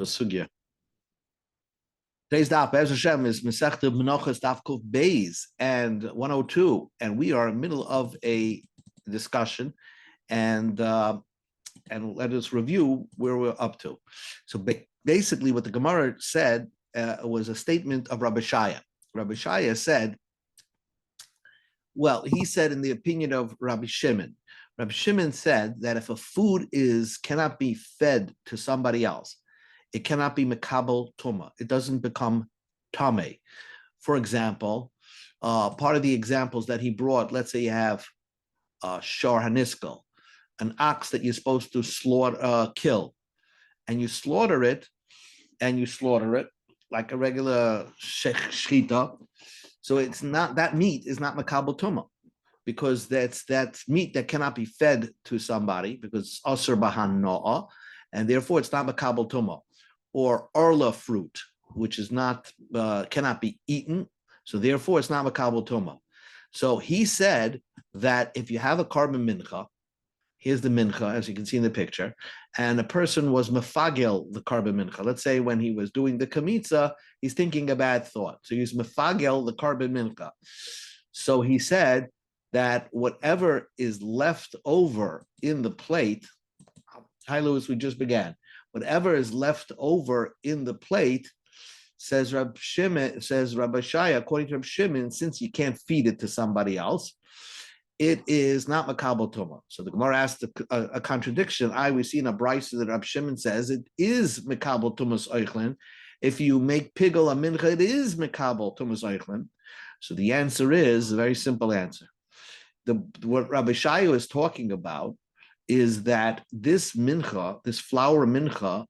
Sugya. Today's daf, Be'ez Hashem, is Masechta Menachos Daf Kuf Beis and 102, and we are in the middle of a discussion, and let us review where we're up to. So basically, what the Gemara said was a statement of Rabbi Shaya. Rabbi Shaya said, well, he said in the opinion of Rabbi Shimon. Rabbi Shimon said that if a food cannot be fed to somebody else, it cannot be mekabel tuma. It doesn't become tameh. For example, part of the examples that he brought, let's say you have shor haniskel, an ox that you're supposed to kill, and you slaughter it like a regular shechita. So it's not, that meat is not mekabel tuma, because that's meat that cannot be fed to somebody because it's asur b'hanoah, and therefore it's not mekabel tuma. Or arla fruit, which is not cannot be eaten, so therefore it's not mekabel tuma. So he said that if you have a carbon mincha, here's the mincha as you can see in the picture, and a person was mefagel the carbon mincha. Let's say when he was doing the kamitza, he's thinking a bad thought, so he's mefagel the carbon mincha. So he said that whatever is left over in the plate, hi Louis, we just began. Whatever is left over in the plate, says Rabbi Shaya, according to Rabbi Shimon, since you can't feed it to somebody else, it is not mekabel tuma. So the Gemara asked a contradiction. We see in a brisa that Rabbi Shimon says it is mekabel tumas oichlin. If you make pigel a mincha, it is mekabel tumas oichlin. So the answer is a very simple answer. What Rabbi Shaya is talking about is that this mincha, this flour mincha,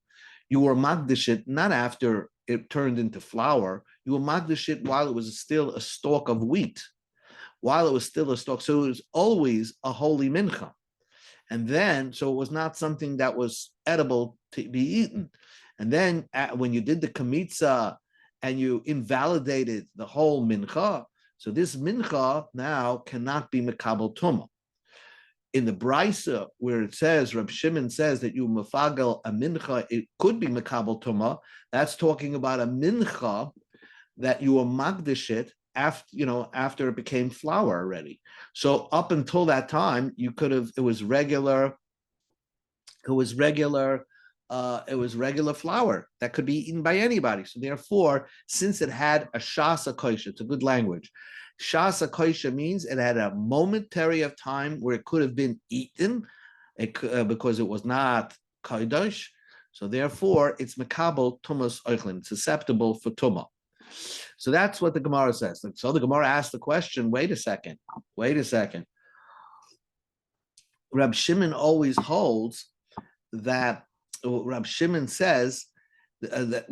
you were magdish it not after it turned into flour, you were magdish it while it was still a stalk of wheat, while it was still a stalk. So it was always a holy mincha. And then, so it was not something that was edible to be eaten. And then when you did the kamitza and you invalidated the whole mincha, so this mincha now cannot be mekabel tuma. In the brisa where it says, Reb Shimon says that you mefagel a mincha, it could be mekabel tuma. That's talking about a mincha that you were magdish it after it became flour already. So up until that time, you could have, it was regular flour that could be eaten by anybody. So therefore, since it had a shasa koisha, it's a good language. Shasa koisha means it had a momentary of time where it could have been eaten, because it was not kodesh. So therefore, it's mekabel tumas oichlin. It's susceptible for tuma. So that's what the Gemara says. So the Gemara asked the question, wait a second. Rab Shimon always holds that, Rab Shimon says that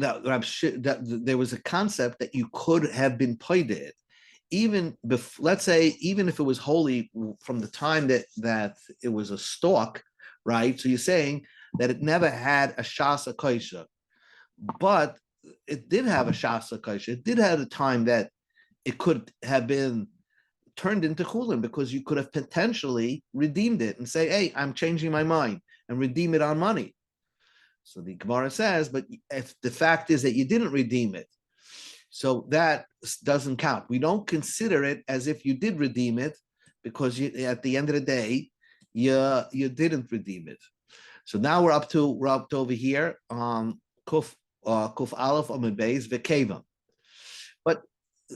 there was a concept that you could have been poided. Even let's say, even if it was holy from the time that it was a stalk, right? So you're saying that it never had a shasa koisha, but it did have a shasa koisha. It did have a time that it could have been turned into chulin, because you could have potentially redeemed it and say, hey, I'm changing my mind, and redeem it on money. So the Gemara says, but if the fact is that you didn't redeem it, so that doesn't count. We don't consider it as if you did redeem it, because at the end of the day, you didn't redeem it. So now we're up to over here on Kuf Aleph Amud Beis V'Keva. But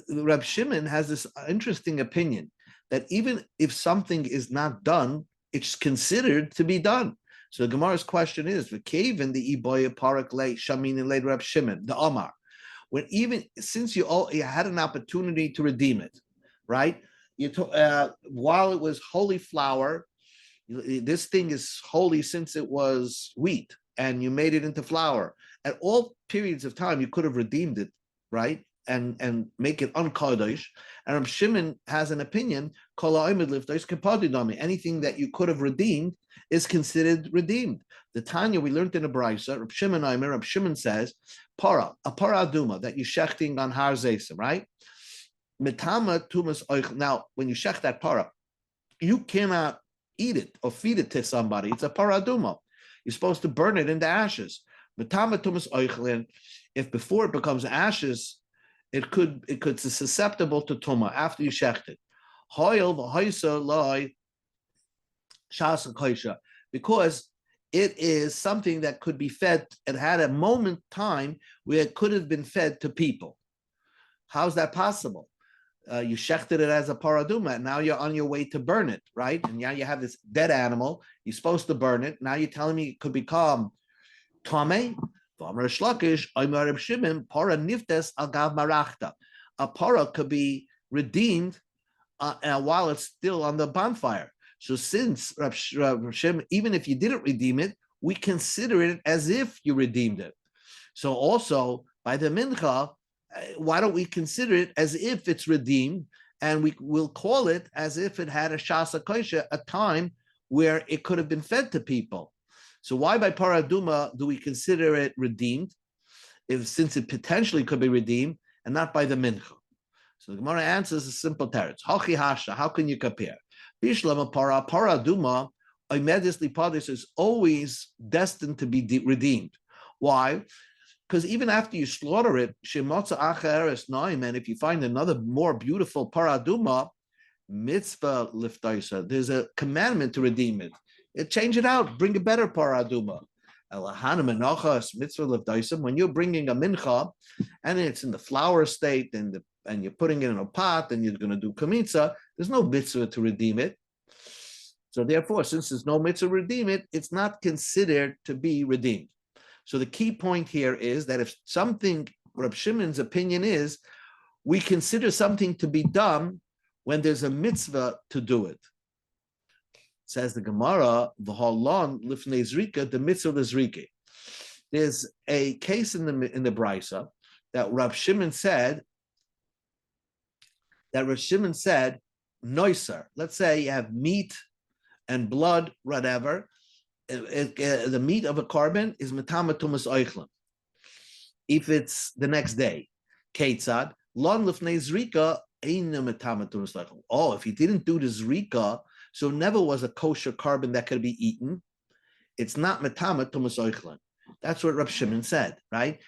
Reb Shimon has this interesting opinion that even if something is not done, it's considered to be done. So the Gemara's question is, V'Kevan the Iboya Parak Le Shamin and Le Reb Shimon the Omar. When even since you had an opportunity to redeem it, right? While it was holy flour, this thing is holy since it was wheat, and you made it into flour. At all periods of time, you could have redeemed it, right? And make it unkodesh. And Reb Shimon has an opinion, anything that you could have redeemed is considered redeemed. The Tanya we learned in a brisa, Reb Shimon says, a para aduma that you're shechting on Har Zesim, right? Mitama tumas oich. Now, when you shech that para, you cannot eat it or feed it to somebody. It's a para aduma. You're supposed to burn it into ashes. If before it becomes ashes, it could be susceptible to tuma after you shecht it. Because it is something that could be fed. It had a moment time where it could have been fed to people. How's that possible? You shechted it as a paraduma, and now you're on your way to burn it, right? And now you have this dead animal. You're supposed to burn it. Now you're telling me it could become tame. A para could be redeemed while it's still on the bonfire. So since even if you didn't redeem it, we consider it as if you redeemed it. So also by the mincha, why don't we consider it as if it's redeemed, and we will call it as if it had a shasa kosher, a time where it could have been fed to people. So why by paraduma do we consider it redeemed, since it potentially could be redeemed, and not by the mincha? So the Gemara answers a simple teretz. Hachi hasha, how can you compare? Bishlama paraduma, immediately padis is always destined to be redeemed. Why? Because even after you slaughter it, shemotza acheres naim, and if you find another more beautiful paraduma, mitzvah liftaisa, there's a commandment to redeem it. Change it out, bring a better paraduma. Mitzvah liftaisa, when you're bringing a mincha, and it's in the flour state, and you're putting it in a pot, and you're going to do kamitza, there's no mitzvah to redeem it. So therefore, since there's no mitzvah to redeem it, it's not considered to be redeemed. So the key point here is that if something, Reb Shimon's opinion is, we consider something to be done when there's a mitzvah to do it. Says the Gemara, v'halon lifnei zrika, the mitzvah zrika. There's a case in the Brisa that Reb Shimon said, noiser. Let's say you have meat and blood, whatever. The meat of a carbon is metama tumas oichlin. If it's the next day, ketzad lon lifnei zrika eina metama tumas oichlin. Oh, if he didn't do the zrika, so never was a kosher carbon that could be eaten. It's not metama tumas oichlin. That's what Reb Shimon said, right?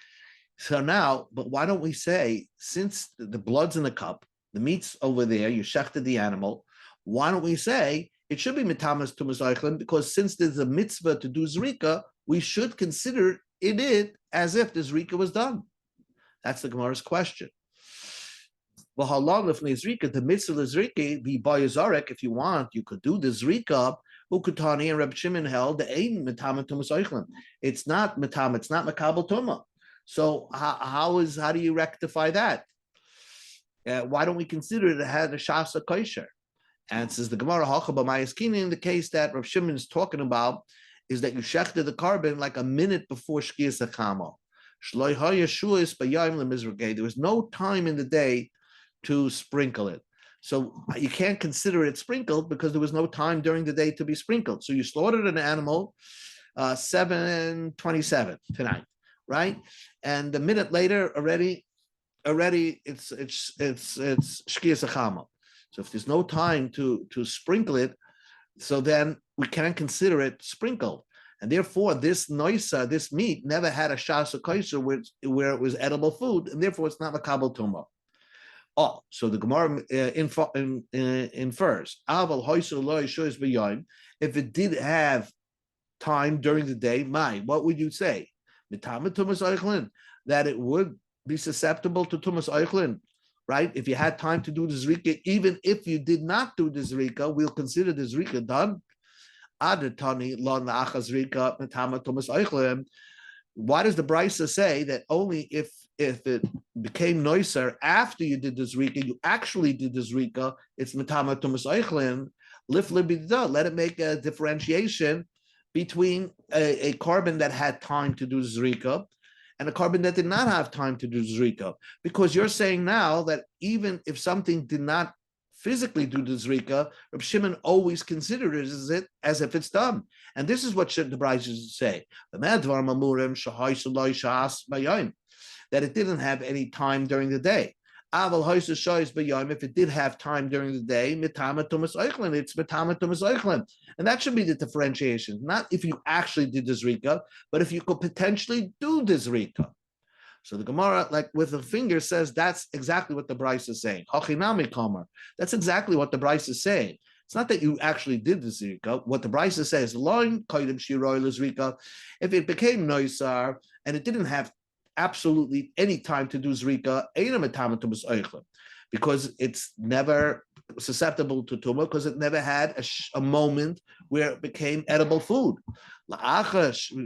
So now, but why don't we say, since the blood's in the cup, the meat's over there, you shechted the animal, why don't we say it should be mitamas tumas oichlin, because since there's a mitzvah to do zrika, we should consider it as if the zrika was done. That's the Gemara's question. Well, how long if zrika, the mitzvah zrika be bayazarek, if you want, you could do the zrika. Ukutani and Reb Shimon held the ain mitama tumas oichlin. It's not mitama, it's not makabel tuma. So how do you rectify that? Why don't we consider it had a shasa kosher? And says the Gemara, in the case that Rav Shimon is talking about, is that you shechted the carbon like a minute before Shkias HaChama. There was no time in the day to sprinkle it. So you can't consider it sprinkled because there was no time during the day to be sprinkled. So you slaughtered an animal 7:27 tonight, right? And a minute later, already it's Shkias HaChama. So if there's no time to sprinkle it, so then we can't consider it sprinkled. And therefore, this noisa, this meat, never had a shasa kosher where it was edible food, and therefore it's not makabel tuma. Oh, so the Gemara infers, if it did have time during the day, what would you say? That it would be susceptible to tumas oichlin, right? If you had time to do the zrika, even if you did not do the zrika, we'll consider the zrika done. Why does the Brisa say that only if it became noiser after you did the zrika, you actually did the zrika, it's metama tumas oichlin, let it make a differentiation between a carbon that had time to do zrika and a carbon that did not have time to do zrika, because you're saying now that even if something did not physically do the zrika, Reb Shimon always considers it as if it's done. And this is what the Brisa say, that it didn't have any time during the day. If it did have time during the day, it's mitama tumas oichlin. And that should be the differentiation. Not if you actually did the zrika, but if you could potentially do the zrika. So the Gemara, like with the finger, says that's exactly what the Bryce is saying. Hachinami Kamar. That's exactly what the Bryce is saying. It's not that you actually did the zrika. What the Bryce says, loin koidim shiroy zrika. If it became noisar and it didn't have absolutely any time to do zrika, because it's never susceptible to tumor, because it never had a moment where it became edible food. But after, if you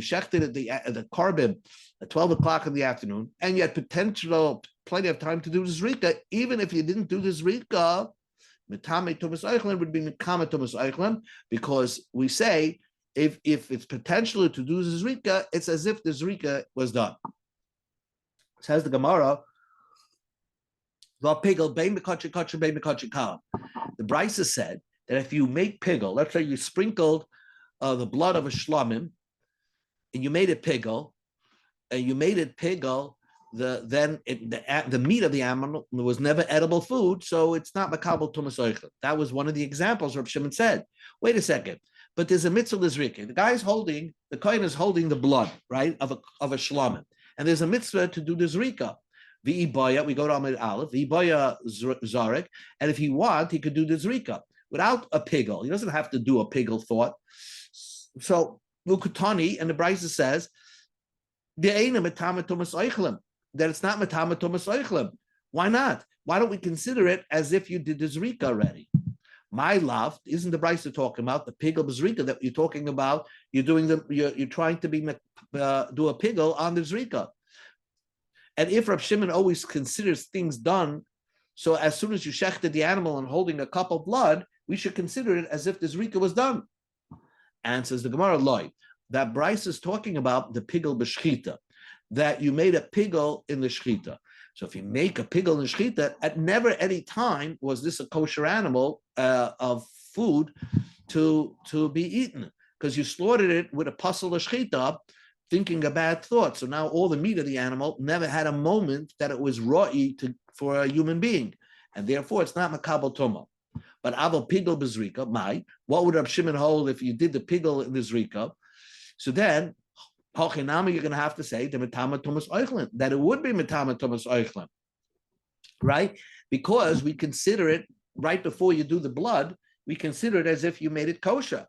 shechted at the carbon at 12 o'clock in the afternoon, and you had plenty of time to do the zrika, even if you didn't do the zrika, mitame tumas oichlin would be mikama tumas oichlin, because we say if it's potential to do the zrika, it's as if the zrika was done. Says the Gemara, the Brisa said that if you make pigel, let's say you sprinkled the blood of a shlamim, and you made it pigel, the meat of the animal was never edible food, so it's not makabel tumas oichlin. That was one of the examples Reb Shimon said. Wait a second, but there's a mitzvah l'zrika. The kohen is holding the blood, right, of a shlamim, and there's a mitzvah to do the zrika. V'ibaya, we go to Amid Aleph, v'ibaya zarek, and if he want, he could do the zrika without a pigel. He doesn't have to do a pigel thought. So Lukutani, and the Brisa says, that it's not matama tumas oichlin. Why not? Why don't we consider it as if you did the zrika already? My love, isn't the Brisa talking about the pigel b'zrika that you're talking about? You're trying to do a pigel on the zrika. And if Reb Shimon always considers things done, so as soon as you shechted the animal and holding a cup of blood, we should consider it as if the zrika was done. And says the Gemara, loy, that Bryce is talking about the pigel b'shchita, that you made a pigel in the shchita. So if you make a pigel in the shchita, at never any time was this a kosher animal of food to be eaten, because you slaughtered it with a puzzle of shchita, thinking a bad thought. So now all the meat of the animal never had a moment that it was ra'i for a human being, and therefore it's not makabel tuma. But aval pigel b'zrika, what would Rab Shimon hold if you did the pigel in the zrika? So then, hachinami, you're going to have to say the mitama tumas oichlin, that it would be mitama tumas oichlin, right? Because we consider it right before you do the blood, we consider it as if you made it kosher.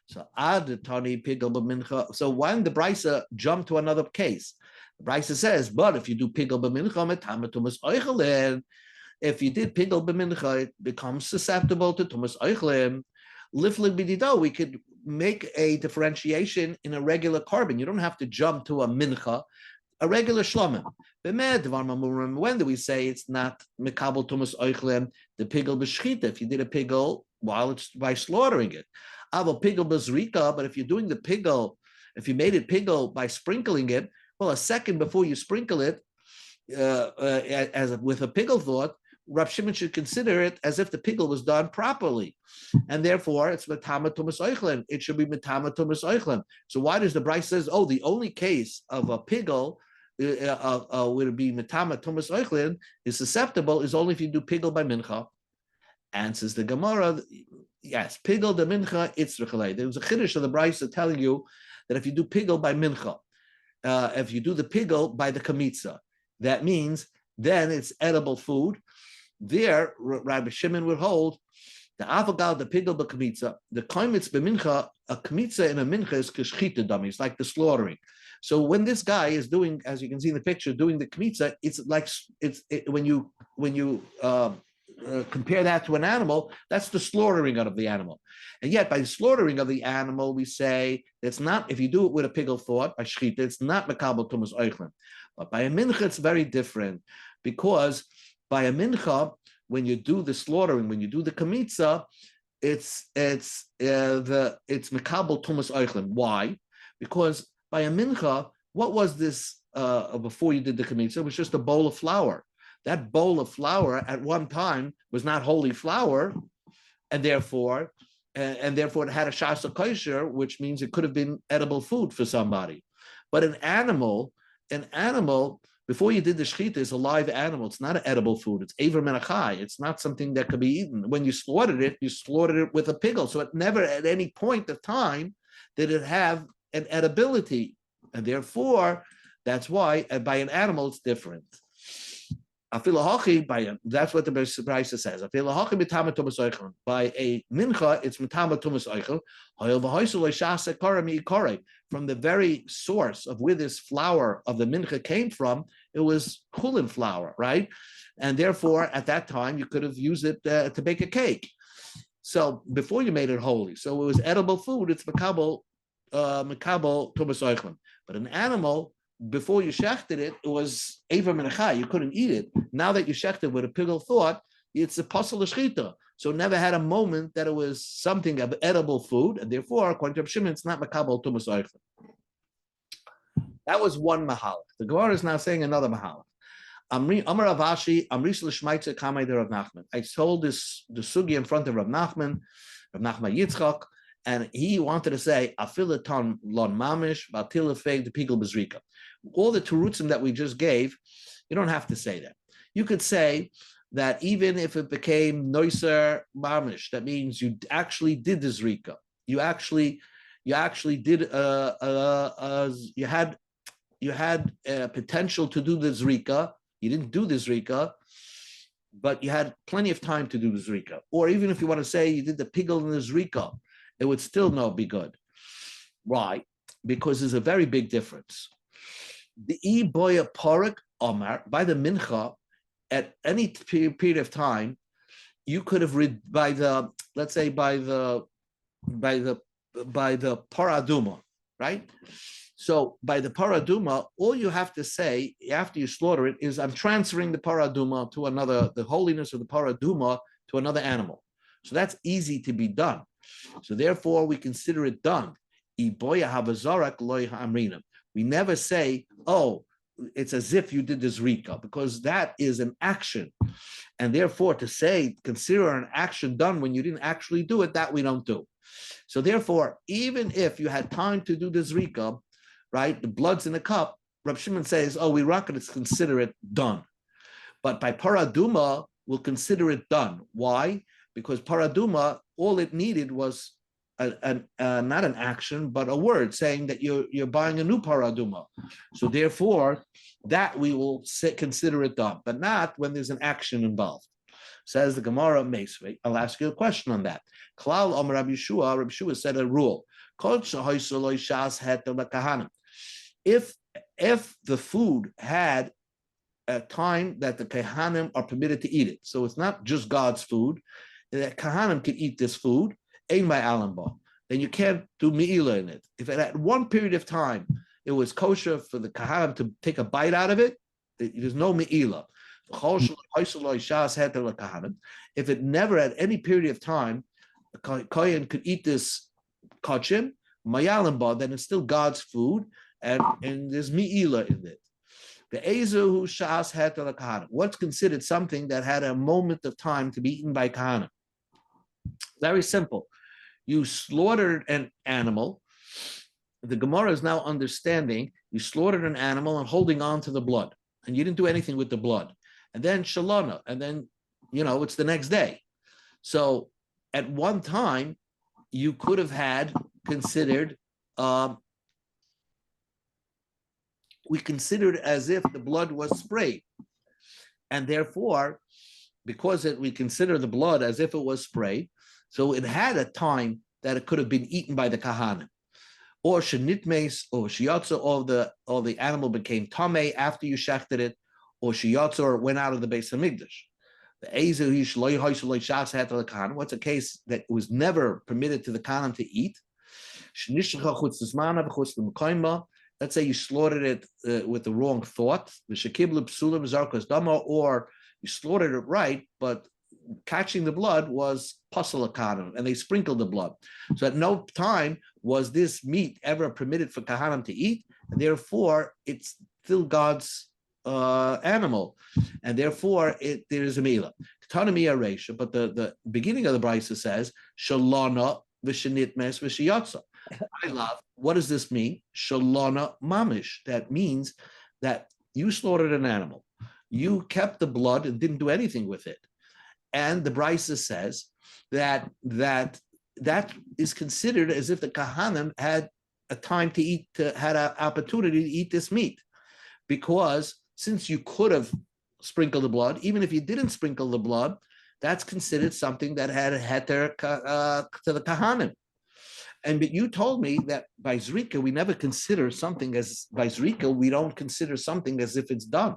So adatani pigel b'mincha. So when the Brisa jumped to another case, the Brisa says, but if you do pigel b'mincha, mitama tumas oichlin. If you did pigel b'mincha, it becomes susceptible to tumas oichlin. Liflik b'dido, we could make a differentiation in a regular carbon. You don't have to jump to a mincha, a regular shlomim. When do we say it's not mekabel tumas oichlin, the pigel b'shchita? If you did a pigel while it's by slaughtering it, aval pigel b'zrika. But if you're doing the pigel, if you made it pigel by sprinkling it, well, a second before you sprinkle it, with a pigel thought, Rav Shimon should consider it as if the pigel was done properly, and therefore it's metama tumas oichlin. It should be metama tumas oichlin. So why does the Brisa says, oh, the only case of a pigel would be metama tumas oichlin is susceptible is only if you do pigel by mincha? Answers the Gemara, yes, pigel the mincha itzrichalei. There was a chiddush of the Brisa telling you that if you do pigel by mincha, if you do the pigel by the kamitza, that means then it's edible food. There, Rabbi Shimon would hold the avogal, the pigel, the kamitza, the kaimitz b'mincha, a kamitza in a mincha is keshchita dummy. It's like the slaughtering. So when this guy is doing, as you can see in the picture, doing the kamitza, it's like when you compare that to an animal, that's the slaughtering of the animal. And yet, by the slaughtering of the animal, we say it's not. If you do it with a pigel thought by shchita, it's not makabel tumas oichlin. But by a mincha, it's very different, because by a mincha, when you do the slaughtering, when you do the kamitza, it's makabel tumas oichlin. Why? Because by a mincha, what was this before you did the kamitza? It was just a bowl of flour. That bowl of flour at one time was not holy flour, and therefore it had a shasa kosher, which means it could have been edible food for somebody. But an animal, before you did the shechita, is a live animal. It's not an edible food. It's aver menachai. It's not something that could be eaten. When you slaughtered it with a pickle. So it never at any point of time did it have an edibility. And therefore, that's why by an animal it's different. That's what the Brisa says. By a mincha, it's mitama tumas oichel. From the very source of where this flour of the mincha came from, it was chulin flour, right? And therefore, at that time, you could have used it to bake a cake. So before you made it holy, so it was edible food. It's makabel tumas oichel. But an animal, before you shechted it, it was aver menachai. You couldn't eat it. Now that you shechted with a pickle thought, it's a pasal shechita. So it never had a moment that it was something of edible food, and therefore, according to Reb Shimon, it's not makabel tumas oichel. That was one mahalach. The Gemara is now saying another mahalach. Amar Avashi, Amris l'shmaitze kamei de Rav Nachman. I told the sugi in front of Rav Nachman Yitzchak, and he wanted to say afilaton lon mamish batilafeg de pigel bezrika. All the terutzim that we just gave, you don't have to say that. You could say that even if it became noiser mamish, that means you actually did the zrika. You actually did. You had potential to do the zrika. You didn't do the zrika, but you had plenty of time to do the zrika. Or even if you want to say you did the pigel and the zrika, it would still not be good. Why? Because there's a very big difference. The boya porek omar, by the mincha, at any period of time, you could have read by the paraduma, right? So by the paraduma, all you have to say after you slaughter it is, I'm transferring the paraduma to another, the holiness of the paraduma to another animal. So that's easy to be done. So therefore, we consider it done. We never say, oh, it's as if you did this zrika, because that is an action. And therefore, to say, consider an action done when you didn't actually do it, that we don't do. So therefore, even if you had time to do the zrika, right, the blood's in the cup, Reb Shimon says, oh, we're not going to consider it done. But by paraduma, we'll consider it done. Why? Because paraduma, all it needed was not an action, but a word saying that you're buying a new paraduma. So therefore, that we will consider it done, but not when there's an action involved. Says the Gemara Meisvei. I'll ask you a question on that. Klal Omer Rabbi Yeshua said a rule. If the food had a time that the Kehanim are permitted to eat it, so it's not just God's food, that Kehanim can eat this food, ein by alamba, then you can't do me'ila in it. If at one period of time it was kosher for the Kehanim to take a bite out of it, there's no me'ila. If it never at any period of time a kohen could eat this kachim, mayalamba, then it's still God's food, and there's me'ila in it. The ezu shas heter lekahanim. What's considered something that had a moment of time to be eaten by kahanim? Very simple. You slaughtered an animal. The Gemara is now understanding you slaughtered an animal and holding on to the blood, and you didn't do anything with the blood. And then shalana, and then it's the next day. So at one time, you could have had considered. We considered as if the blood was sprayed, and therefore, because we consider the blood as if it was sprayed, so it had a time that it could have been eaten by the kahanim, or shenitmes, or shiyatza, or the animal became tamei after you shechted it, or shiyatza, or went out of the Beis Hamikdash. The ezu hish loy hoysh shas had to the kahanim. What's a case that was never permitted to the kahanim to eat? Shnishcha chutz zmana v'chutz l'mekayma. Let's say you slaughtered it with the wrong thought, or you slaughtered it right, but catching the blood was pasal kahanim, and they sprinkled the blood. So at no time was this meat ever permitted for kahanim to eat, and therefore it's still God's animal, and therefore there is a meila. But the beginning of the brisa says shalana v'shenitmes v'shiyatza. I love. What does this mean? Shalona mamish. That means that you slaughtered an animal, you kept the blood and didn't do anything with it. And the Brisa says that is considered as if the Kahanim had a time to eat, had an opportunity to eat this meat, because since you could have sprinkled the blood, even if you didn't sprinkle the blood, that's considered something that had a heter to the Kahanim. But you told me that by Zrika, we never consider something as, by Zrika, we don't consider something as if it's done.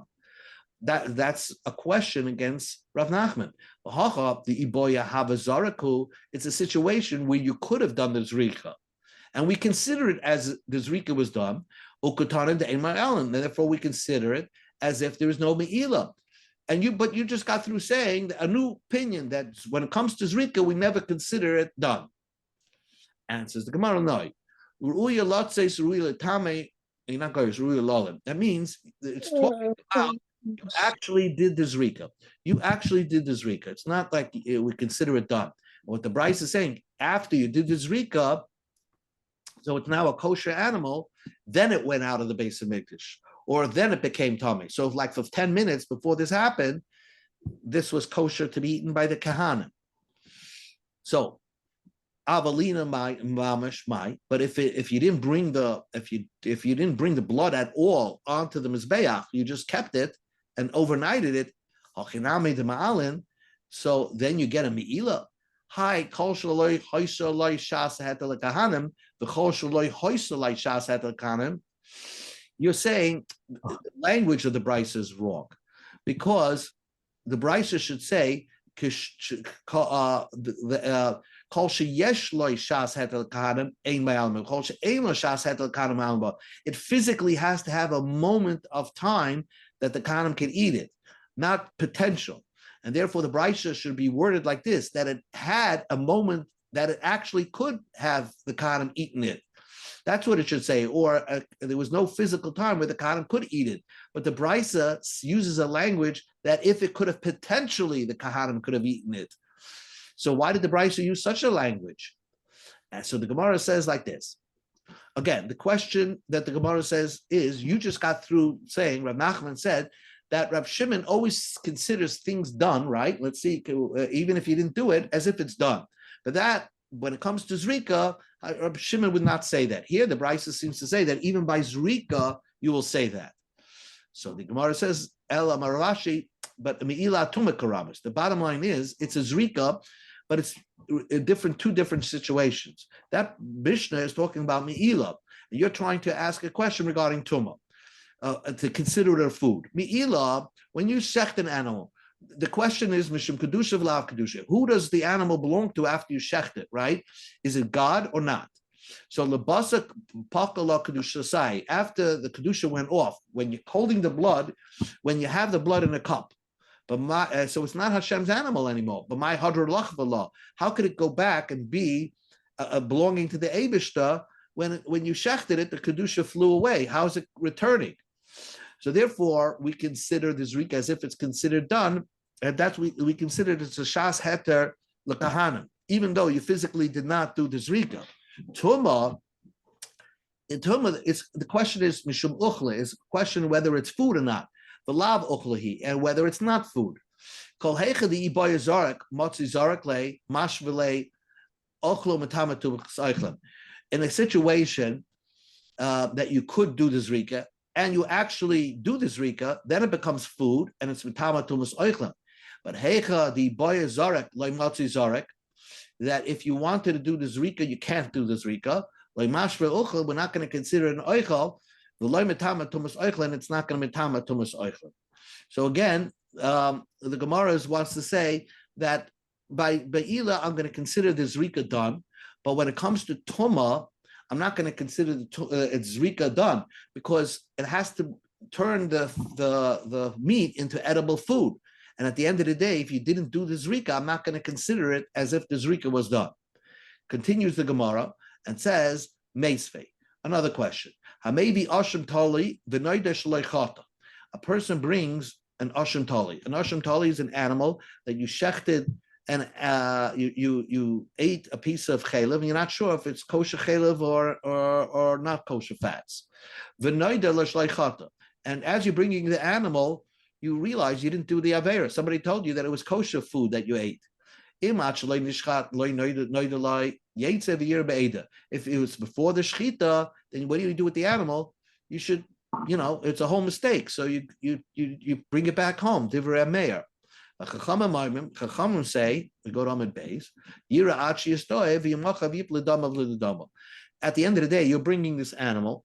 That's a question against Rav Nachman. The Iboya Havazaraku, it's a situation where you could have done the Zrika, and we consider it as the Zrika was done, and therefore we consider it as if there is no Me'ila. But you just got through saying a new opinion that when it comes to Zrika, we never consider it done. Answers the Gemara, no. That means it's talking about you actually did the Zrika. You actually did the Zrika. It's not like we consider it done. What the Bryce is saying, after you did the Zrika, so it's now a kosher animal, then it went out of the base of Mikdash, or then it became tummy. So like for 10 minutes before this happened, this was kosher to be eaten by the Kahanim. So Avalina my, but if you didn't bring the blood at all onto the mizbeach, you just kept it and overnighted it, so then you get a me'ila. Hi, kol shaloi hoysa loy shas hetel kahanim, the kol shaloi hoysa loy shas hetel kahanim. You're saying the language of the Brisa is wrong, because the Brisa should say Kol sheyesh loy shas hetel kahanim ein ma'alma. Kol she'ein lo shas hetel kahanim ma'alma. It physically has to have a moment of time that the kahanim can eat it, not potential. And therefore, the Brisa should be worded like this: that it had a moment that it actually could have the kahanim eaten it. That's what it should say. Or there was no physical time where the kahanim could eat it. But the Brisa uses a language that if it could have potentially, the kahanim could have eaten it. So why did the Brisa use such a language? And so the Gemara says like this. Again, the question that the Gemara says is, you just got through saying, Rav Nachman said that Rav Shimon always considers things done, right? Let's see, even if he didn't do it, as if it's done. But that, when it comes to Zrika, Rav Shimon would not say that. Here, the Brisa seems to say that even by Zrika, you will say that. So the Gemara says, Ela Maravashi, but Me'ila Tumekaramas. The bottom line is, it's a Zrika, but it's two different situations. That Mishnah is talking about Me'ila. And you're trying to ask a question regarding Tumah, to consider it a food. Me'ila, when you shecht an animal, the question is, Mishum Kedusha v'lav Kedusha. Who does the animal belong to after you shecht it, right? Is it God or not? So Lebasa Pakala Kedusha Sai, after the Kedusha went off, when you're holding the blood, when you have the blood in a cup, but so it's not Hashem's animal anymore. But my hadr lachvala, how could it go back and be belonging to the Eibishter when you shechted it, the kedusha flew away? How is it returning? So therefore, we consider the zrika as if it's considered done, and that's we consider it as a shas heter lekahanim, even though you physically did not do the zrika. Tumah. In Tumah, the question is mishum uchle, is a question whether it's food or not. The lav ochlahi, and whether it's not food. Kol heicha the iboya zarek motzi zarek le mashvele ochlo matamatu b'chaychlem. In a situation that you could do the zrika, and you actually do the zrika, then it becomes food, and it's matamatu b'chaychlem. But heicha the iboya zarek le motzi zarek, that if you wanted to do the zrika, you can't do the zrika. Le mashvele ochel, we're not going to consider it an oichel. And it's not going to be tama tumas oichel. So again, the Gemara wants to say that by Be'ila, I'm going to consider the Zrika done, but when it comes to Tuma, I'm not going to consider it's Zrika done, because it has to turn the meat into edible food. And at the end of the day, if you didn't do the Zrika, I'm not going to consider it as if the Zrika was done. Continues the Gemara and says, Meisvei. Another question. Maybe Asham Tali, the Chata. A person brings an Asham Tali. An Asham Tali is an animal that you shechted and you ate a piece of chalev, and you're not sure if it's kosher chalev or not kosher fats. And as you're bringing the animal, you realize you didn't do the avera. Somebody told you that it was kosher food that you ate. If it was before the shechita, then what do you do with the animal? You should, it's a whole mistake. So you bring it back home. Divrei meir. Chachamim say, we go to Amid Beis, at the end of the day, you're bringing this animal,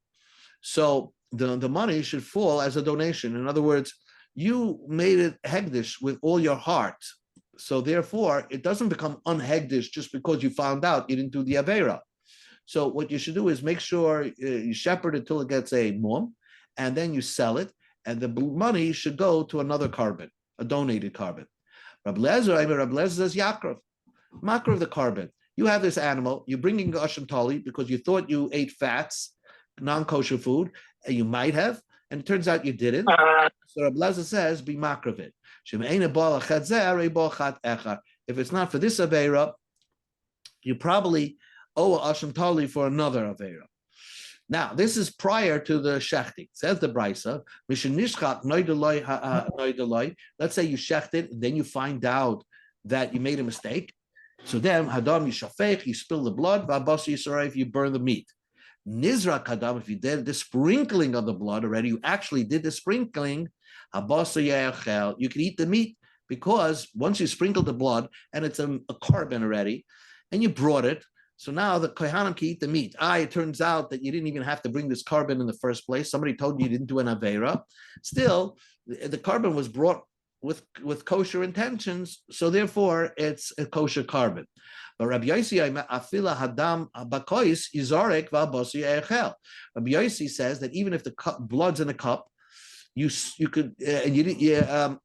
so the money should fall as a donation. In other words, you made it hegdish with all your heart, so therefore it doesn't become unhegdish just because you found out you didn't do the avera. So what you should do is make sure you shepherd it till it gets a mum, and then you sell it, and the money should go to another carbon, a donated carbon. Rabbi Lezer says Yaakov, makar of the carbon. You have this animal, you're bringing Asham Tali because you thought you ate fats, non-kosher food, and you might have, and it turns out you didn't. So Rabbi Lezer says, be makar of it. If it's not for this Aveira, you probably owe Asham Tali for another Aveira. Now, this is prior to the shechting. Says the Brisa, let's say you shechted, then you find out that you made a mistake. So then, hadam yishafech, you spill the blood, v'abas yisrael, you burn the meat. Nizrak hadam, if you did the sprinkling of the blood already, you actually did the sprinkling, habas yechel, you can eat the meat, because once you sprinkle the blood, and it's a carbon already, and you brought it, so now the kohanim can eat the meat. It turns out that you didn't even have to bring this carbon in the first place. Somebody told you didn't do an avera. Still, the carbon was brought with kosher intentions, so therefore it's a kosher carbon. But Rabbi Yossi afila hadam bakois izarek v'abasi echel. Rabbi Yossi says that even if the blood's in a cup, you could you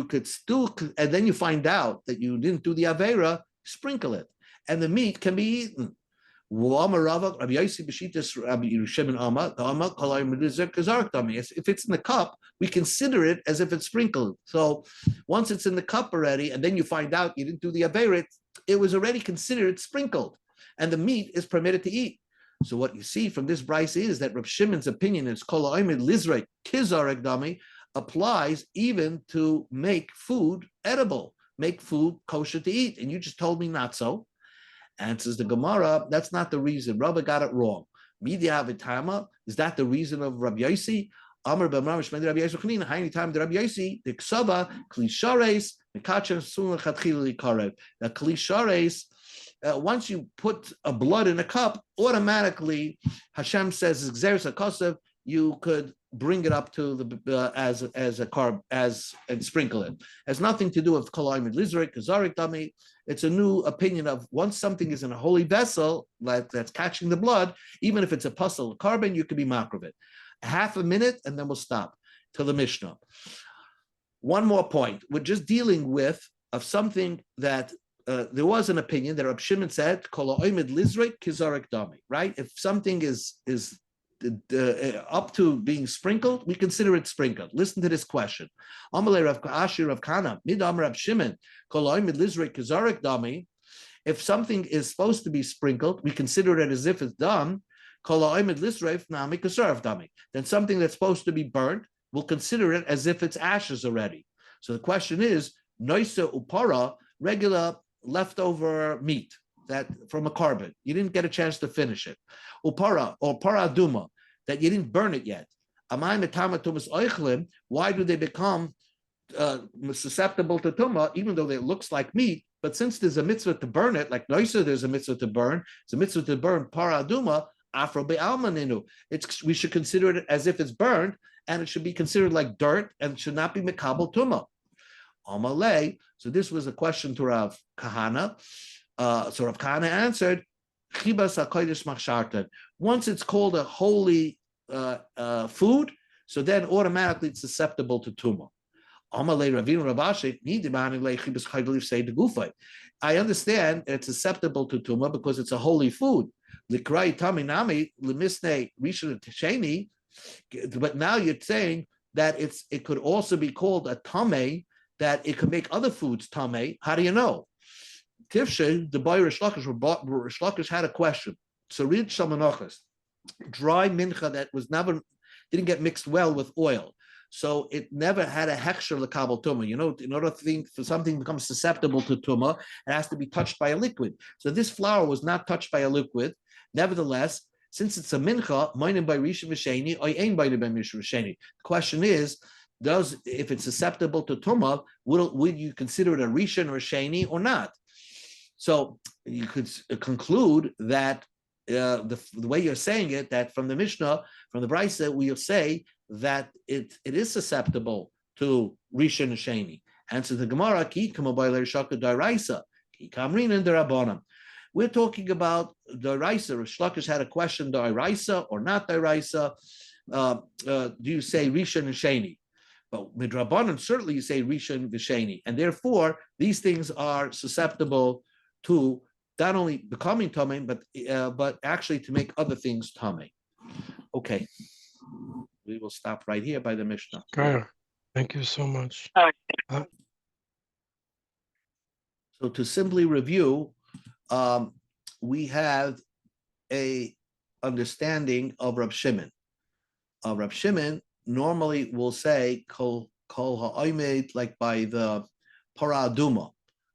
could still, and then you find out that you didn't do the avera, sprinkle it, and the meat can be eaten. If it's in the cup, we consider it as if it's sprinkled. So once it's in the cup already, and then you find out you didn't do the averet, it was already considered sprinkled, and the meat is permitted to eat. So what you see from this brisa is that Reb Shimon's opinion is kol ha'omed lizrei kizarek dami applies even to make food edible, make food kosher to eat. And you just told me not so. Answers the Gemara, that's not the reason. Rabbi got it wrong. Midya Vitama, is that the reason of Rabbi Yossi? Amar b'Amar Shmei Rabbi Yossi Chanina. How many times did Rabbi Yossi the Ksava Klishares Mekachem Sun Lechatchil Likarev? The Klishares, once you put a blood in a cup, automatically Hashem says Xeris Hakosev, you could bring it up to the as a carb and sprinkle it. It has nothing to do with kolayim and lizrik kazarik dami. It's a new opinion of once something is in a holy vessel that's catching the blood, even if it's a puzzle carbon, you could be makar of it. Half a minute, and then we'll stop till the Mishnah. One more point. We're just dealing with of something that there was an opinion that Rab Shimon said kolayim and lizrik kazarik dami. Right? If something is up to being sprinkled, we consider it sprinkled. Listen to this question. If something is supposed to be sprinkled, we consider it as if it's done. Then something that's supposed to be burnt, we'll consider it as if it's ashes already. So the question is, noisa upara, regular leftover meat, that from a carbon, you didn't get a chance to finish it. Upara or paraduma, that you didn't burn it yet. Why do they become susceptible to tumah, even though it looks like meat? But since there's a mitzvah to burn it, like noisa, there's a mitzvah to burn. It's a mitzvah to burn paraduma. Afro be'almaninu. We should consider it as if it's burned, and it should be considered like dirt, and should not be mekabel tumah. Amalei. So this was a question to Rav Kahana. So Rav Kahana answered, once it's called a holy food, so then automatically it's susceptible to tumah. I understand it's susceptible to tumah because it's a holy food. But now you're saying that it could also be called a tameh, that it could make other foods tamei. How do you know? Tifshe, the boy Rish Lakish had a question. So read Shamanachas, dry mincha that was never didn't get mixed well with oil. So it never had a hechsher lekabel tumah. You know, in order for something to become susceptible to tumah, it has to be touched by a liquid. So this flour was not touched by a liquid. Nevertheless, since it's a mincha, mining by rishon v'sheni, or ain't by rishon v'sheni. The question is, if it's susceptible to tumah, would you consider it a rishon or a sheni or not? So you could conclude that the way you're saying it, that from the Mishnah, from the Brisa, we'll say that it is susceptible to Rishon and Sheni. Answer the Gemara, Ki Kamabayler Shaka Daraisa, Ki Kamrin and Darabonim. We're talking about Daraisa. Rish Lakish had a question, Daraisa or not Daraisa. Do you say Rishon and Sheni? But Midrabanan, certainly you say Rishon V'Sheni. And therefore, these things are susceptible to not only becoming tamei, but actually to make other things tamei. Okay, we will stop right here by the Mishnah. Okay, thank you so much. So to simply review, we have a understanding of Rab Shimon. Rab Shimon normally will say kol ha'omed, like by the para aduma,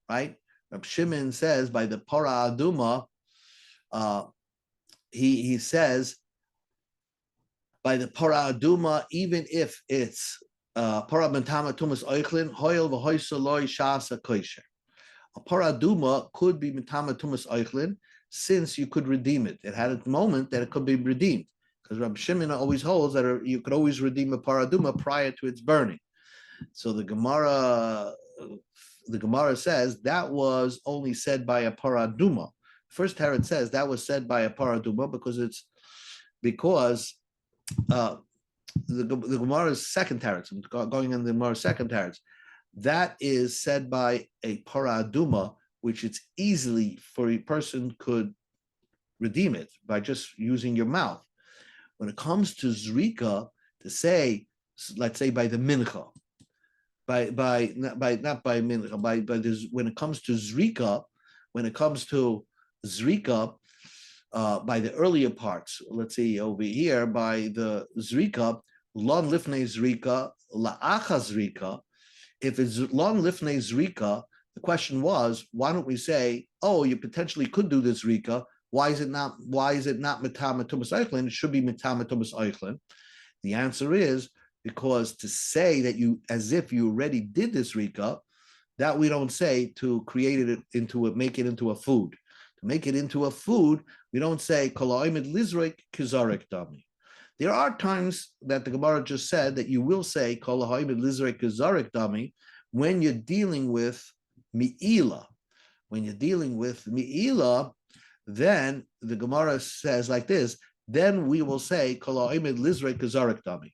right? Rab Shimon says by the para aduma, he says by the para aduma, even if it's para mentama tumas oichlin hoil v'hoisaloi shasa koisher. A para aduma could be mentama tumas oichlin, since you could redeem it. It had a moment that it could be redeemed, because Rab Shimon always holds that you could always redeem a para aduma prior to its burning. So the Gemara says that was only said by a paraduma. First Teretz says that was said by a paraduma because the Gemara's second Teretz, going in the Gemara's second Teretz, that is said by a paraduma, which it's easily for a person could redeem it by just using your mouth. When it comes to zrika, to say, let's say by the mincha, when it comes to zrika, by the earlier parts, let's see over here by the zrika, lon lifnei zrika, la'acha zrika. If it's lon lifnei zrika, the question was, why don't we say, oh, you potentially could do this zrika? Why is it not mitama tumas eichlin? It should be mitama tumas eichlin. The answer is, because to say that you, as if you already did this rika, that we don't say to make it into a food. To make it into a food, we don't say kolaimid lizrek kizarek dami. There are times that the Gemara just said that you will say kolaimid lizrek kizarek dami when you're dealing with mi'ila. When you're dealing with mi'ila, then the Gemara says like this, then we will say kolaimid lizrek kizarek dami.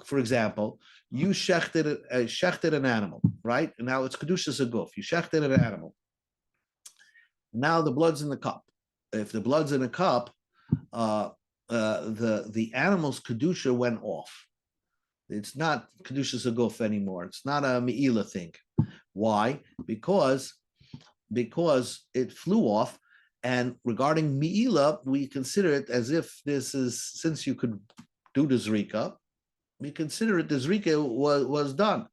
For example, you shechted an animal, right? And now it's kedushas aguf. You shechted an animal. Now the blood's in the cup. If the blood's in a cup, the animal's kedusha went off. It's not kedushas aguf anymore. It's not a me'ila thing. Why? Because it flew off. And regarding me'ila, we consider it as if this is, since you could do the zrika, we consider it the zrika was done,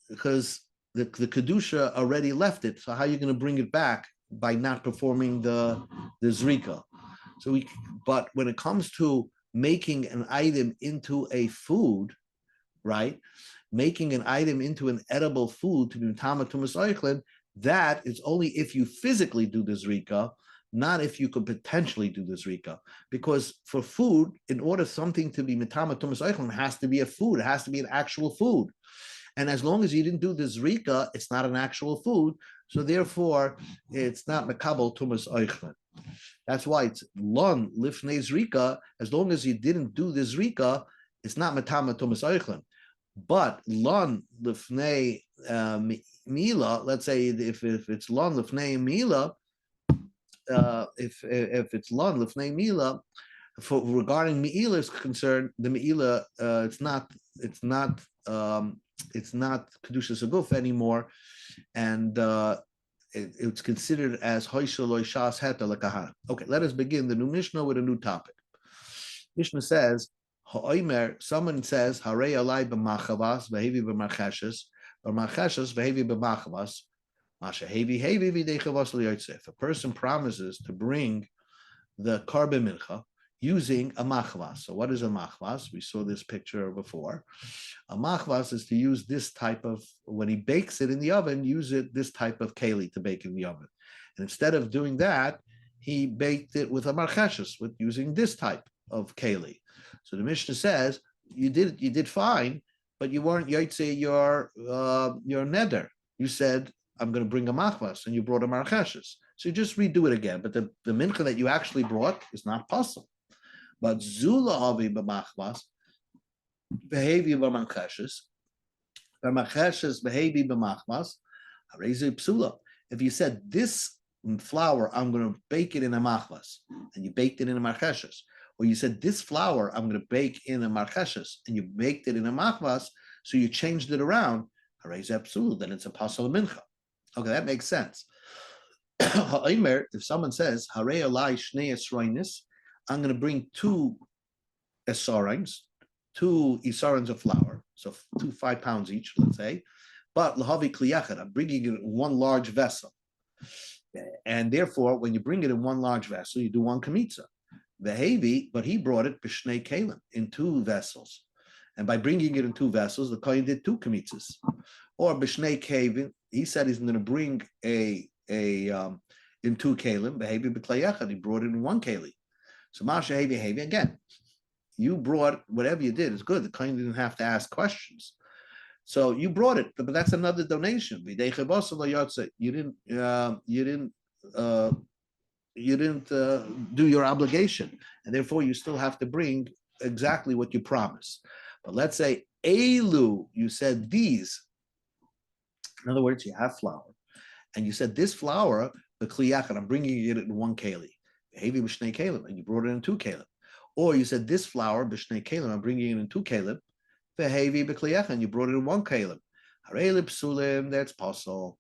because the kedusha already left it. So how are you going to bring it back by not performing the zrika? But when it comes to making an item into a food, right? Making an item into an edible food to be mitama tumas eichlin, that is only if you physically do the zrika, not if you could potentially do the zrika. Because for food, in order something to be mitama tumas eichlin, it has to be a food. It has to be an actual food. And as long as you didn't do the zrika, it's not an actual food. So therefore, it's not mekabel tumas eichlin. That's why it's lon lifnei zrika. As long as you didn't do the zrika, it's not mitama tumas eichlin. But lon lifnei mila, let's say if it's lon lifnei mila, if it's lon lifnei mila, For regarding Me'ila is concerned, the Me'ila it's not Kedushas Aguf anymore, and it's considered as Hoishaloi Shas Heta Lakahana. Okay, let us begin the new Mishnah with a new topic. Mishnah says, Ha'omer, someone says, Harei alai b'machavas, v'hevi b'marcheshes, v'hevi b'machavas, masha hevi v'dei liyotzeh. If a person promises to bring the karban mincha using a machvas. So what is a machvas? We saw this picture before. A machvas is to use this type of, when he bakes it in the oven, use it this type of keli to bake in the oven. And instead of doing that, he baked it with a marcheshes, with using this type of keli. So the Mishnah says, you did fine, but you weren't yotze your neder. You said, I'm going to bring a machvas, and you brought a marcheshes. So you just redo it again. But the mincha that you actually brought is not possible. But zula avi b'machvas, behavior b'marcheshes, behavior b'machvas, harezi psula. If you said this flour, I'm going to bake it in a machvas, and you baked it in a marcheshes, or you said this flour, I'm going to bake in a marcheshes, and you baked it in a machvas, so you changed it around, harezi psula, then it's a pasal mincha. Okay, that makes sense. If someone says, Harei alai shnei esroinis, I'm going to bring 2 esarings, 2 isarings of flour, so 5 pounds each, let's say, but lahavi kliyachet, I'm bringing it in one large vessel. And therefore, when you bring it in one large vessel, you do 1 kamitza. Behavi, but he brought it b'shnei kalim, in 2 vessels. And by bringing it in 2 vessels, the kohen did 2 kamitzas. Or b'shnei kavin, he said he's going to bring in 2 kalim, behavior b'klayachad, he brought it in 1 keli. So masha hevi again, you brought whatever you did is good. The kohen didn't have to ask questions. So you brought it, but that's another donation. You didn't do your obligation, and therefore you still have to bring exactly what you promised. But let's say elu, you said these. In other words, you have flour, and you said this flour, the kliyachat, I'm bringing it in 1 keli, heavy b'shnei kalim, and you brought it in 2 kalim. Or you said this flour, b'shnei kalim, I'm bringing it in 2 kalim, heavy b'kliyachat, and you brought it in 1 kalim. Harei psulim, that's possible.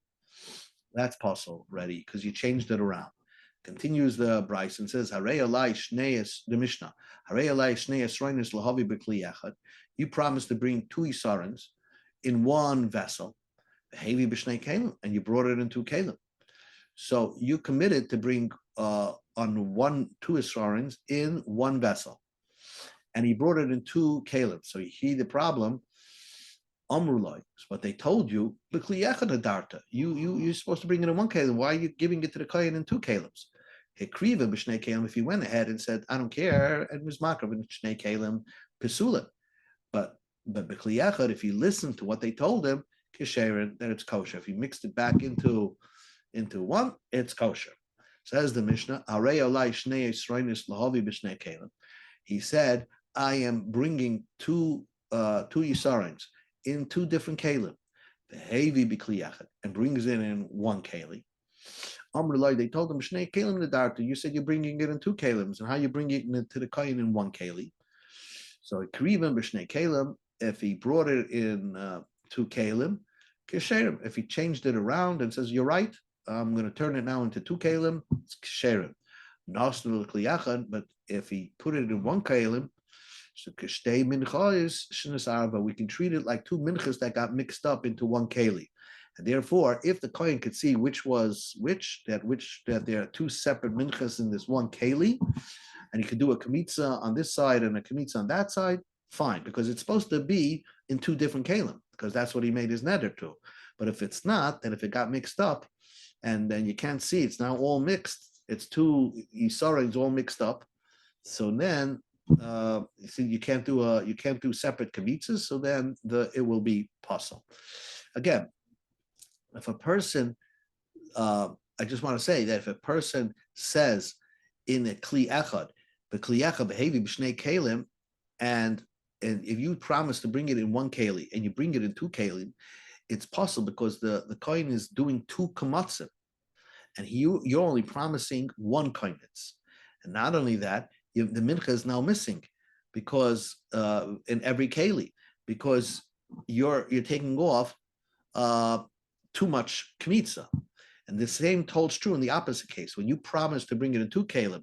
That's possible, ready, because you changed it around. Continues the Bryce and says, Harei alai shneis, the Mishnah, Harei alai shneis roinis lahavi b'kliyachat. You promised to bring 2 isarins in 1 vessel, heavy b'shnei kalim, and you brought it in 2 kalim. So you committed to bring on 2 isarins in 1 vessel, and he brought it in 2 kalim. So the problem, amrulai, what they told you, you're supposed to bring it in 1 kalim. Why are you giving it to the kohen in 2 kalims? Hekriva b'shnei kalim. If he went ahead and said, I don't care, and was makrav in shnei kalim pesulim, but b'kliyachad, if he listened to what they told him, kisherin, then it's kosher. If he mixed it back into 1, it's kosher. Says the Mishnah, Harei alai shnei esroinis lahavi b'shnei kalim. He said, I am bringing 2 yisarins in 2 different kalim, the heavy b'kliyachet, and brings it in 1 keli. Amrulai, they told him, Shnei kalim nedarta, you said you're bringing it in 2 kalims, and how you bring it to the kohen in 1 keli? So krivim b'shnei kalim, if he brought it in 2 kalim, kisherim. If he changed it around and says, you're right, I'm going to turn it now into 2 kalim, it's kisherim. Nasnu l'kliyachet, but if he put it in 1 kalim, so kishtei mincha is shnas arba. We can treat it like 2 minchas that got mixed up into 1 keli, and therefore, if the kohen could see which was which, that there are 2 separate minchas in this 1 keli, and he could do a kamitza on this side and a kamitza on that side, fine, because it's supposed to be in 2 different kalim, because that's what he made his neder to. But if it's not, then if it got mixed up, and then you can't see, it's now all mixed. It's 2 isarins all mixed up. So then you can't do separate kamitzas, so then it will be possible. Again, if a person, I just want to say that if a person says in a kli echad, the kli echad behavi b'shnei kalim, and if you promise to bring it in 1 keli and you bring it in 2 kalim, it's possible because the kohen is doing 2 kamatzim, and you're only promising 1 koinitz. And not only that, the mincha is now missing because in every keli, because you're taking off too much kmitza. And the same holds true in the opposite case. When you promise to bring it in 2 kelim,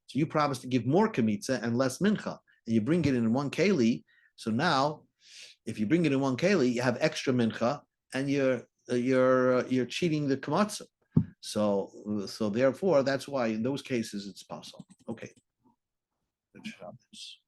so you promise to give more kmitza and less mincha, and you bring it in 1 keli. So now, if you bring it in 1 keli, you have extra mincha, and you're cheating the kmatza. So therefore, that's why in those cases it's possible. Okay. Good Shabbos.